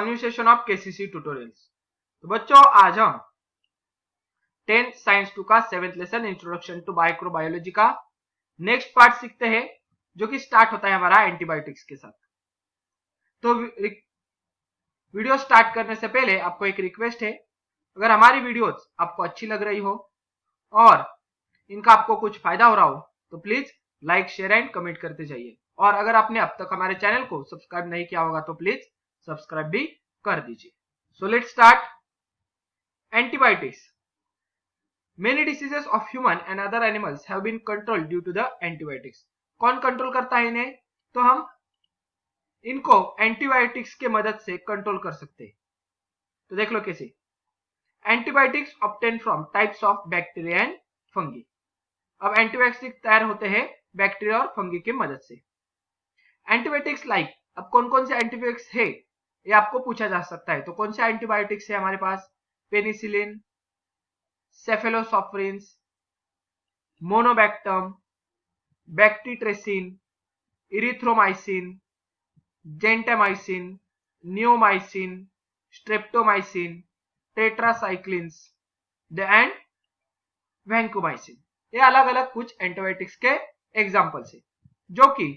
Conversation of KCC tutorials. तो बच्चों आज हम 10th साइंस 2 का 7th lesson introduction to microbiology का नेक्स्ट पार्ट सीखते हैं, जो कि स्टार्ट होता है हमारा एंटीबायोटिक्स के साथ। तो वीडियो स्टार्ट करने से पहले आपको एक रिक्वेस्ट है, अगर हमारी वीडियोस आपको अच्छी लग रही हो और इनका आपको कुछ फायदा हो रहा हो तो please like share and comment करते जाइए। और अगर आपने अब तक हमारे चैनल को सब्सक्राइब नहीं किया होगा तो प्लीज सब्सक्राइब भी कर दीजिए। So let's start. Antibiotics. Many diseases of human and other animals have been controlled due to the antibiotics. कौन कंट्रोल करता है इन्हें? तो हम इनको एंटीबायोटिक्स के मदद से कंट्रोल कर सकते हैं। तो देख लो कैसे। Antibiotics obtain from types of bacteria and fungi. अब एंटीबायोटिक्स तैयार होते हैं बैक्टीरिया और फंगी की मदद से। एंटीबायोटिक्स लाइक, अब कौन कौन से एंटीबायोटिक्स है ये आपको पूछा जा सकता है। तो कौन से एंटीबायोटिक्स है हमारे पास? Penicillin, cephalosporins, monobactam, bacitracin, erythromycin, gentamicin, neomycin, streptomycin, tetracyclines and vancomycin. ये अलग अलग कुछ एंटीबायोटिक्स के एग्जांपल्स है, जो कि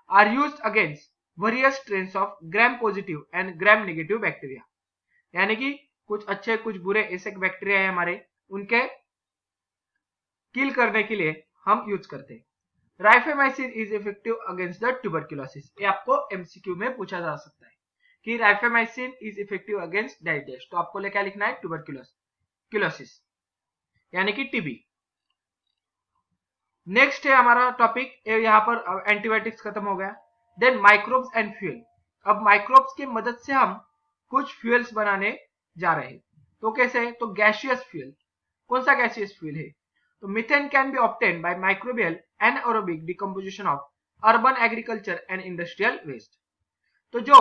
are used against various strains of gram positive and gram negative bacteria. यानी कि कुछ अच्छे कुछ बुरे ऐसे बैक्टीरिया है हमारे, उनके किल करने के लिए हम यूज करते हैं। Rifamycin is effective against the tuberculosis. ये आपको एमसीक्यू में पूछा जा सकता है कि rifamycin is effective against diabetes. तो आपको क्या लिखना है? ट्यूबरक्यूलोसिस यानी कि टीबी। नेक्स्ट है हमारा टॉपिक, यहाँ पर एंटीबायोटिक्स खत्म हो गया। Then microbes and fuel. अब माइक्रोब्स की मदद से हम कुछ फ्यूल्स बनाने जा रहे हैं। तो कैसे? तो गैसियस फ्यूल। कौन सा गैसियस फ्यूल है? तो methane can be obtained by microbial anaerobic decomposition of urban agriculture and industrial waste. तो जो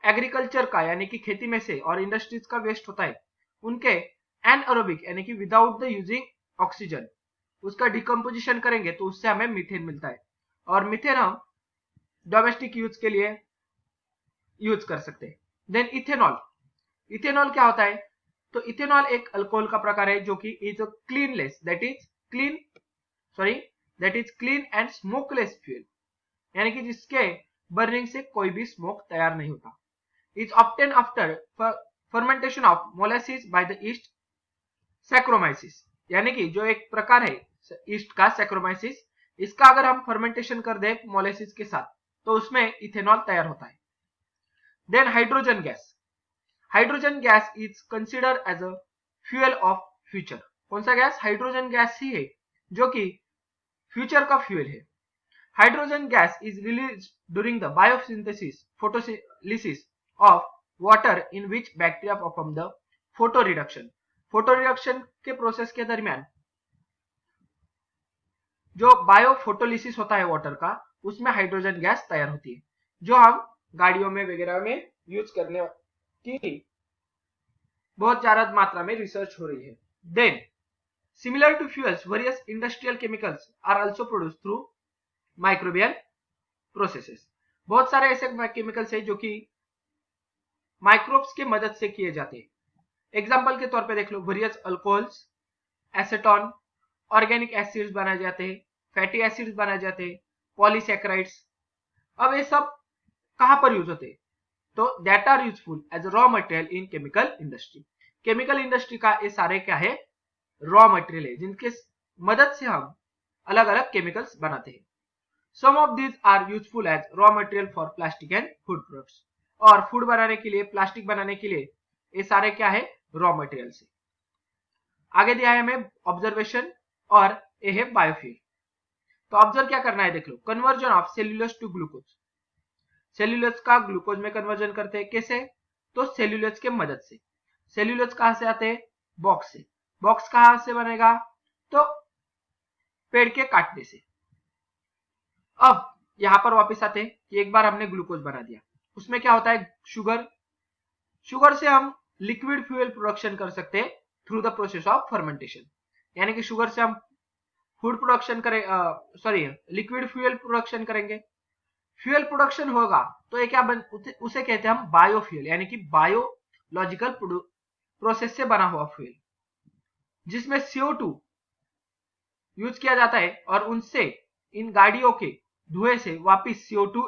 एग्रीकल्चर का यानी कि खेती में से और इंडस्ट्रीज का वेस्ट होता है, उनके एनाएरोबिक यानी कि विदाउट द यूजिंग ऑक्सीजन उसका डिकम्पोजिशन करेंगे तो उससे हमें मीथेन मिलता है। और मीथेन हम डोमेस्टिक यूज के लिए यूज कर सकते हैं। Then ethanol. इथेनॉल क्या होता है? तो इथेनॉल एक अल्कोहल का प्रकार है जो कि is cleanless that is clean and smokeless fuel, यानी कि जिसके बर्निंग से कोई भी स्मोक तैयार नहीं होता। Is obtain after fermentation of molasses by the east saccharomyces, यानी कि जो एक प्रकार है ईस्ट का सैक्रोमाइसिस, इसका अगर हम फर्मेंटेशन कर दे मोलासिस के साथ तो उसमें इथेनॉल तैयार होता है। Then hydrogen gas. Hydrogen gas is considered as a fuel of future. कौन सा गैस? हाइड्रोजन गैस ही है जो कि फ्यूचर का फ्यूल है। Hydrogen gas is release during the biosynthesis photolysis of water in which bacteria perform the photo reduction. Photo reduction के process के दरमियान जो बायोफोटोलिसिस होता है वाटर का, उसमें हाइड्रोजन गैस तैयार होती है, जो हम गाड़ियों में वगैरह में यूज करने की बहुत ज्यादा मात्रा में रिसर्च हो रही है। Then similar to fuels various industrial chemicals are also produced through microbial processes. बहुत सारे ऐसे केमिकल्स है जो कि माइक्रोब्स की मदद से किए जाते हैं। एग्जाम्पल के तौर पे देख लो, वेरियस अल्कोहल्स, एसेटॉन, ऑर्गेनिक एसिड्स बनाए जाते हैं, फैटी एसिड्स बनाए जाते हैं, पॉलीसैकेराइड्स। अब ये सब कहां पर यूज होते हैं? तो that are useful as raw material in chemical industry. Chemical industry का ये सारे क्या है? रॉ मटेरियल है, जिनके मदद से हम अलग अलग केमिकल्स बनाते हैं। Some of these are useful as raw material for plastic and food products. और फूड बनाने के लिए, प्लास्टिक बनाने के लिए ये सारे क्या है? रॉ मटेरियल से। आगे दिया है हमें ऑब्जर्वेशन और ये है बायोफ्यूल। तो ऑब्जर्व क्या करना है? देख लो, conversion of cellulose to glucose. Cellulose का ग्लूकोज में कन्वर्जन करते हैं। कैसे? तो सेल्यूलोज के मदद से। सेल्यूलोज कहां से आते हैं? बॉक्स से। बॉक्स कहां से बनेगा? तो पेड़ के काटने से। अब यहां पर वापस आते हैं कि एक बार हमने ग्लूकोज बना दिया, उसमें क्या होता है? शुगर। शुगर से हम लिक्विड फ्यूल प्रोडक्शन कर सकते हैं through the process of fermentation, यानी कि शुगर से हम फूड प्रोडक्शन करें, लिक्विड फ्यूल प्रोडक्शन करेंगे। फ्यूल प्रोडक्शन होगा तो ये क्या उसे कहते हैं हम बायोफ्यूल, यानी कि बायोलॉजिकल प्रोसेस से बना हुआ फ्यूल, जिसमें CO2 यूज किया जाता है और उनसे इन गाड़ियों के धुएं से वापस CO2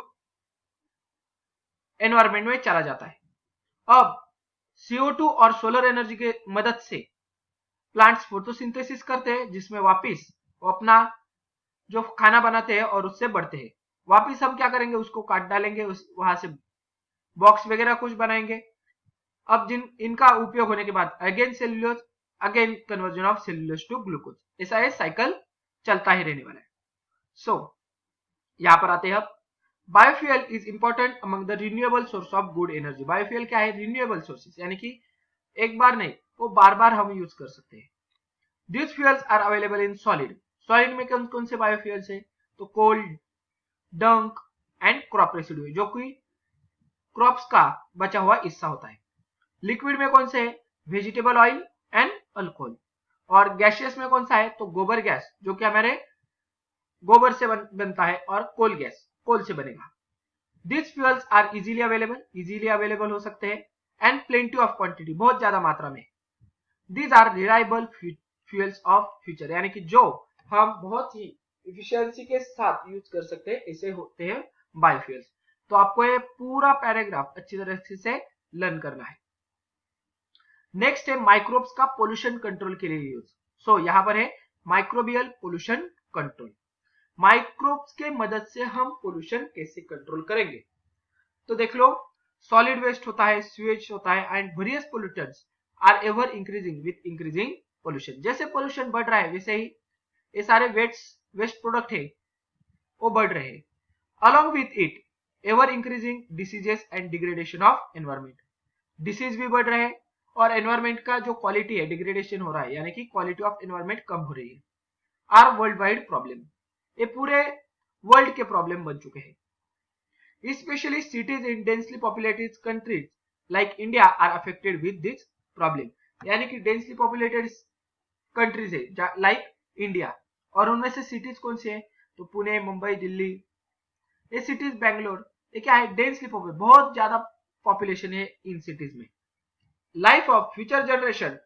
एनवायरमेंट में चला जाता है। अब CO2 और सोलर एनर्जी के मदद से प्लांट्स फोटोसिंथेसिस करते हैं, जिसमें वापस वो अपना जो खाना बनाते हैं और उससे बढ़ते हैं। वापस हम क्या करेंगे, उसको काट डालेंगे, वहां से बॉक्स वगैरह कुछ बनाएंगे। अब इनका उपयोग होने के बाद again cellulose, again conversion of cellulose to glucose, ऐसा ये साइकिल चलता ही रहने वाला है। सो यहां पर आते हैं अब, biofuel is important among the renewable source of good energy. Biofuel क्या है, रिन्यूएबल सोर्सेस, यानी कि एक बार नहीं, वो बार बार हम यूज कर सकते हैं। These fuels are available in solid. Solid में कौन कौन से बायोफ्यूल्स है, तो कोल, डंक एंड क्रॉप रेसिड्यू, जो कि क्रॉप्स का बचा हुआ हिस्सा होता है। लिक्विड में कौन से है, वेजिटेबल ऑयल एंड अल्कोहल। और गैसियस में कौन सा है, तो गोबर गैस, जो कि हमारे गोबर से बनता है, और कोल गैस, कोल से बनेगा। These fuels are easily available हो सकते हैं, एंड plenty of quantity, बहुत ज्यादा मात्रा में। These are reliable fuels of future, यानी कि जो हम बहुत ही इफिशियंसी के साथ यूज कर सकते हैं, ऐसे होते हैं बायोफ्यूल्स। तो आपको ये पूरा पैराग्राफ अच्छी तरह से लर्न करना है। नेक्स्ट है माइक्रोब्स का पोल्यूशन कंट्रोल के लिए यूज। सो यहाँ पर है माइक्रोबियल पोल्यूशन कंट्रोल। माइक्रोब्स के मदद से हम पोल्यूशन कैसे कंट्रोल करेंगे, तो देख लो, सॉलिड वेस्ट होता है, स्यूएज होता है, and various pollutants are ever increasing with increasing pollution. जैसे पोल्यूशन बढ़ रहा है, वैसे ही ये सारे वेस्ट प्रोडक्ट है वो बढ़ रहे हैं। Along with it ever increasing diseases and degradation of environment, disease भी बढ़ रहे हैं, और एनवायरमेंट का जो क्वालिटी है डिग्रेडेशन हो रहा है, यानी कि क्वालिटी ऑफ एनवायरमेंट कम हो रही है। आर वर्ल्ड वाइड प्रॉब्लम, ये पूरे वर्ल्ड के प्रॉब्लम बन चुके हैं। Especially cities in densely populated countries like India are affected with this problem, यानी कि डेंसली पॉपुलेटेड कंट्रीज है लाइक इंडिया, और उनमें से सिटीज कौन सी है, तो पुणे, मुंबई, दिल्ली, ये सिटीज, बैंगलोर, ये क्या है, डेंसली पॉपुलेटेड, बहुत ज्यादा पॉपुलेशन है इन सिटीज में। Life of future generation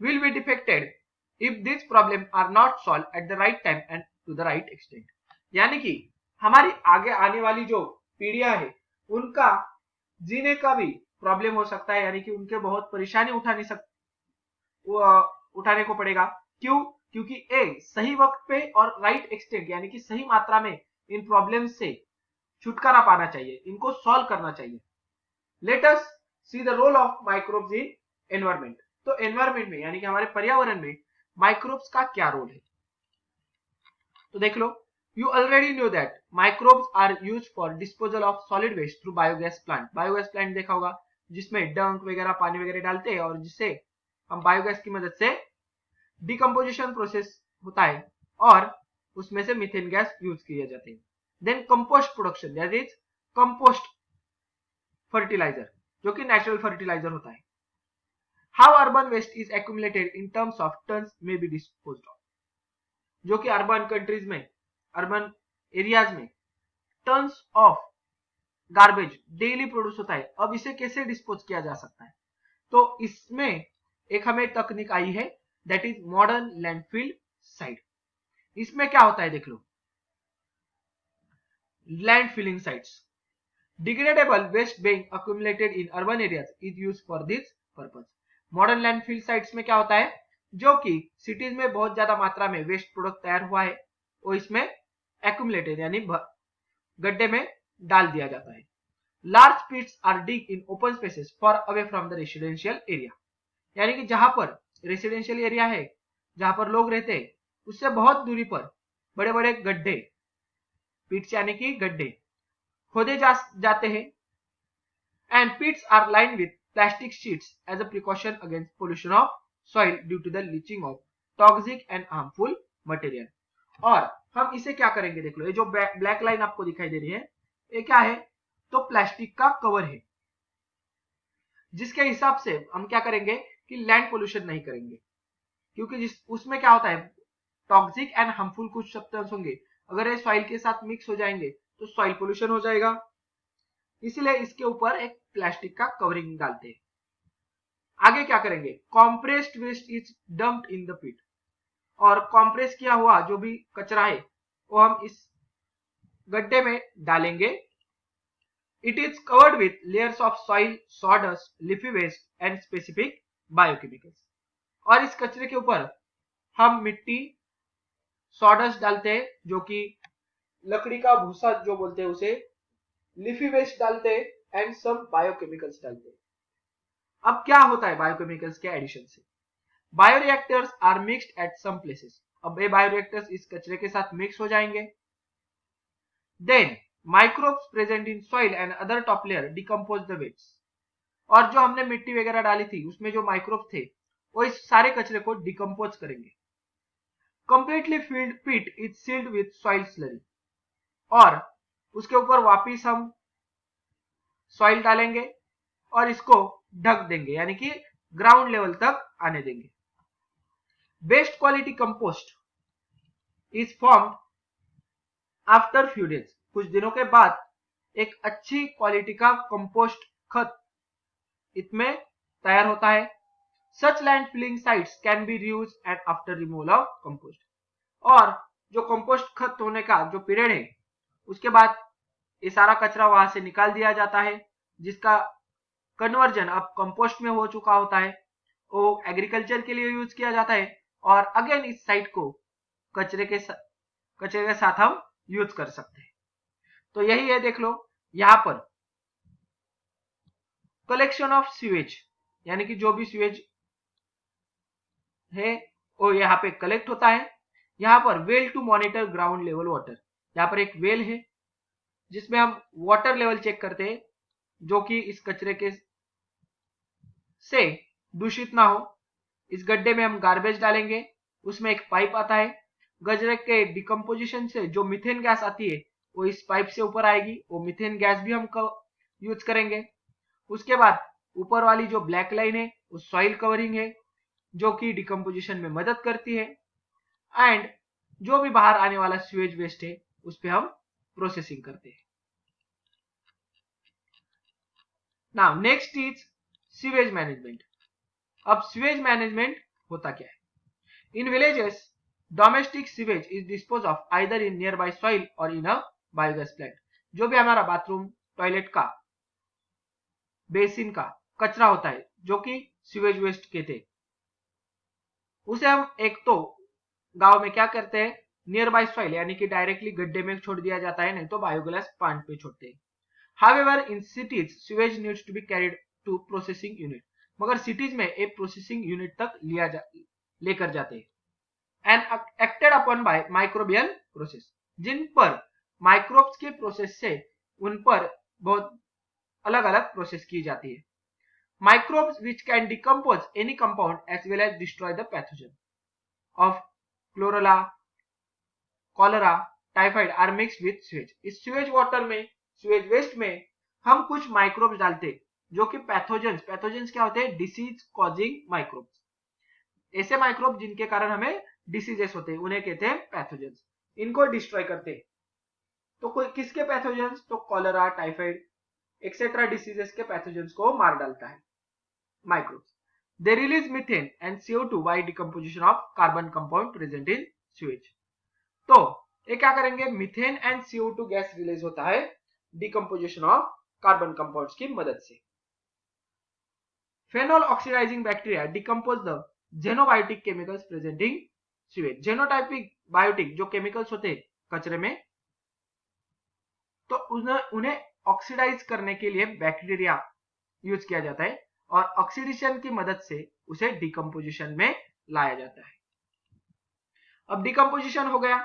will be defected if this problem are not solve at the right time and to the right extent, यानी कि हमारी आगे आने वाली जो पीढ़ियां है उनका जीने का भी प्रॉब्लम हो सकता है, यानी कि उनके बहुत परेशानी उठाने को पड़ेगा। क्यों, क्योंकि ए सही वक्त पे और राइट एक्सटेंट, यानी कि सही मात्रा में इन प्रॉब्लम से छुटकारा पाना चाहिए, इनको सॉल्व करना चाहिए। Let us see the role of microbes in environment. तो एनवायरमेंट में, यानी कि हमारे पर्यावरण में माइक्रोब्स का क्या रोल है, तो देख लो, you already know that microbes are used for disposal of solid waste through biogas plant। Biogas plant देखा होगा, जिसमें डंक वगैरह, पानी वगैरह डालते हैं, और जिससे हम बायोगैस की मदद से डिकम्पोजिशन प्रोसेस होता है, और उसमें से मीथेन गैस यूज किए जाते हैं। Then compost production, that is compost fertiliser, जो कि नेचुरल फर्टिलाइजर होता है। How urban waste is accumulated in terms of tons में बी डिस्पोज्ड ऑफ, जो कि अर्बन कंट्रीज में, अर्बन एरियाज में tons of garbage daily produce होता है। अब इसे कैसे डिस्पोज किया जा सकता है, तो इसमें एक हमें तकनीक आई है, that is modern landfill site. इसमें क्या होता है, देख लो, land filling sites, degradable waste being accumulated in urban areas is used for this purpose। Modern landfill sites में क्या होता है, जो कि सिटीज में बहुत ज्यादा मात्रा में वेस्ट प्रोडक्ट तैयार हुआ है, वो इसमें एक्यूमुलेटेड, यानी गड्ढे में डाल दिया जाता है। Large pits are dig in open spaces far away from the residential area, यानी कि जहां पर रेसिडेंशियल एरिया है, जहां पर लोग रहते हैं, उससे बहुत दूरी पर बड़े बड़े गड्ढे, पिट्स यानी कि गड्ढे खोदे जाते हैं। And pits are line with plastic sheets as a precaution against pollution of soil due to the leaching of toxic and harmful material. और हम इसे क्या करेंगे, देख लो, ये जो ब्लैक लाइन आपको दिखाई दे रही है, ये क्या है, तो प्लास्टिक का कवर है, जिसके हिसाब से हम क्या करेंगे कि लैंड पोल्यूशन नहीं करेंगे, क्योंकि उसमें क्या होता है, टॉक्सिक एंड हार्मफुल कुछ सब्सटेंस होंगे, अगर ये सॉइल के साथ मिक्स हो जाएंगे तो सॉइल पोल्यूशन हो जाएगा, इसलिए इसके ऊपर एक प्लास्टिक का कवरिंग डालते हैं। आगे क्या करेंगे, compressed waste is dumped in the pit, और कॉम्प्रेस किया हुआ जो भी कचरा है वो हम इस गड्ढे में डालेंगे। It is covered with layers of soil, sawdust, leafy waste and specific biochemicals, और इस कचरे के ऊपर हम मिट्टी, सॉडस्ट डालते हैं जो कि लकड़ी का भूसा जो बोलते हैं उसे, लीफी वेस्ट डालते हैं एंड सम बायोकेमिकल्स डालते हैं। अब क्या होता है बायोकेमिकल्स के एडिशन से, bioreactors are mixed at some places, अब ये बायोरिएक्टर्स इस कचरे के साथ मिक्स हो जाएंगे। Then microbes present in soil and other top layer decompose the waste, और जो हमने मिट्टी वगैरह डाली थी उसमें जो माइक्रोब थे वो इस सारे कचरे को डिकम्पोज करेंगे। Completely filled pit is sealed with soil slurry, और उसके ऊपर वापिस हम सॉइल डालेंगे और इसको ढक देंगे, यानी कि ग्राउंड लेवल तक आने देंगे। Best quality compost is formed after few days, कुछ दिनों के बाद एक अच्छी क्वालिटी का कंपोस्ट खत इसमें तैयार होता है। Such land filling sites can be reuse and after removal of compost, और जो कंपोस्ट खत होने का जो पीरियड है उसके बाद ये सारा कचरा वहां से निकाल दिया जाता है, जिसका कन्वर्जन अब कंपोस्ट में हो चुका होता है, वो एग्रीकल्चर के लिए यूज किया जाता है, और अगेन इस साइट को कचरे के साथ हम यूज कर सकते हैं। तो यही है, देख लो यहां पर कलेक्शन ऑफ सीवेज, यानी कि जो भी सीवेज है वो यहाँ पे कलेक्ट होता है। यहाँ पर well to monitor ground level water, यहाँ पर एक वेल है जिसमें हम वाटर लेवल चेक करते हैं जो कि इस कचरे के से दूषित ना हो। इस गड्ढे में हम गार्बेज डालेंगे, उसमें एक पाइप आता है, कचरे के डिकम्पोजिशन से जो मीथेन गैस आती है वो इस पाइप से ऊपर आएगी, वो मीथेन गैस भी हम यूज करेंगे। उसके बाद ऊपर वाली जो ब्लैक लाइन है वो सॉइल कवरिंग है जो कि डिकम्पोजिशन में मदद करती है, एंड जो भी बाहर आने वाला सीवेज वेस्ट है उस पर हम प्रोसेसिंग करते हैं। Now next is sewage management. अब सीवेज मैनेजमेंट होता क्या है, in villages domestic sewage is dispose of either in near by soil और इन अ बायोगैस प्लांट, जो भी हमारा बाथरूम, टॉयलेट का, बेसिन का कचरा होता है जो कि सीवेज वेस्ट कहते हैं, उसे हम एक तो गांव में क्या करते हैं, नियर बाय सॉइल यानी कि डायरेक्टली गड्ढे में छोड़ दिया जाता है, नहीं तो बायोगैस प्लांट पे छोड़ते हैं। However in cities sewage needs to be carried to processing unit, मगर सिटीज में एक प्रोसेसिंग यूनिट तक लेकर जाते हैं। And acted upon by microbial process, जिन पर माइक्रोब्स के प्रोसेस से उन पर बहुत अलग अलग प्रोसेस की जाती है। Microbes which can decompose any compound as well as destroy the pathogen of chlorella, cholera, typhoid are mixed with sewage. इस सीवेज वाटर में, सीवेज वेस्ट में हम कुछ माइक्रोब्स डालते जो कि पैथोजेंस क्या होते हैं, डिसीज कॉजिंग माइक्रोब्स, ऐसे माइक्रोब जिनके कारण हमें डिसीजेस होते हैं उन्हें कहते हैं पैथोजेंस, इनको डिस्ट्रॉय करते हैं। तो कोई किसके पैथोजेंस, तो कॉलरा, टाइफाइड एक्सेट्रा डिसीजेस के पैथोजेंस को मार डालता है microbes. They release methane and CO2 by decomposition of carbon compound present in sewage. तो ये क्या करेंगे, methane and CO2 gas release होता है डिकम्पोजिशन ऑफ कार्बन कंपाउंड्स की मदद से। Phenol oxidizing bacteria decompose the xenobiotic chemicals present in sewage. Genotypic biotic जो केमिकल्स होते हैं कचरे में, तो उन्हें ऑक्सीडाइज करने के लिए बैक्टीरिया यूज किया जाता है और ऑक्सीडेशन की मदद से उसे डिकम्पोजिशन में लाया जाता है। अब डिकम्पोजिशन हो गया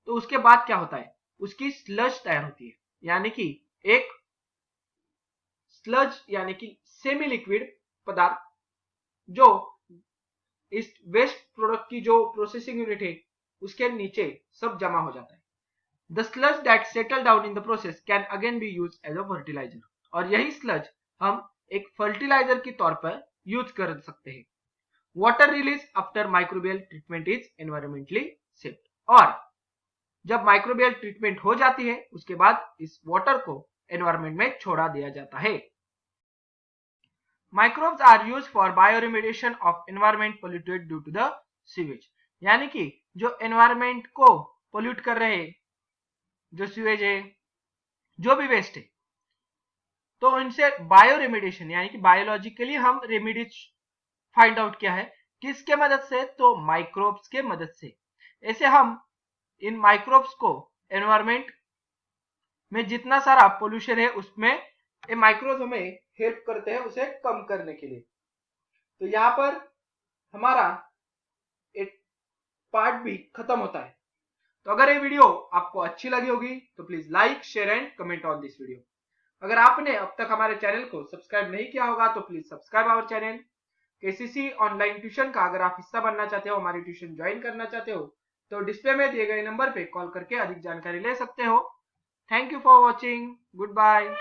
तो उसके बाद क्या होता है, उसकी स्लज तैयार होती है, यानी कि एक स्लज यानी कि सेमी लिक्विड पदार्थ जो इस वेस्ट प्रोडक्ट की जो प्रोसेसिंग यूनिट है उसके नीचे सब जमा हो जाता है। The sludge that settle down in the process can again be use as a fertiliser, और यही स्लज हम एक फर्टिलाइजर के तौर पर यूज कर सकते हैं। Water release after microbial treatment is environmentally safe, और जब माइक्रोबियल ट्रीटमेंट हो जाती है उसके बाद इस वाटर को एनवायरमेंट में छोड़ा दिया जाता है। Microbes are use for bioremediation of environment polluted due to the sewage, यानी कि जो एनवायरमेंट को पोल्यूट कर रहे जो सीवेज है, जो भी वेस्ट है, तो इनसे बायो रेमिडिएशन यानी कि बायोलॉजिकली हम रेमिडीज फाइंड आउट किया है। किसके मदद से? तो माइक्रोब्स के मदद से। ऐसे हम इन माइक्रोब्स को एनवायरमेंट में जितना सारा पोल्यूशन है उसमें ये माइक्रोब्स हमें हेल्प करते हैं उसे कम करने के लिए। तो यहाँ पर हमारा एक पार्ट भी खत्म होता है। तो अगर ये वीडियो आपको अच्छी लगी होगी तो please like, share and comment on this video. अगर आपने अब तक हमारे चैनल को सब्सक्राइब नहीं किया होगा तो please subscribe our channel. KCC online tuition का अगर आप हिस्सा बनना चाहते हो, हमारी ट्यूशन ज्वाइन करना चाहते हो, तो डिस्प्ले में दिए गए नंबर पे कॉल करके अधिक जानकारी ले सकते हो। Thank you for watching. Good bye.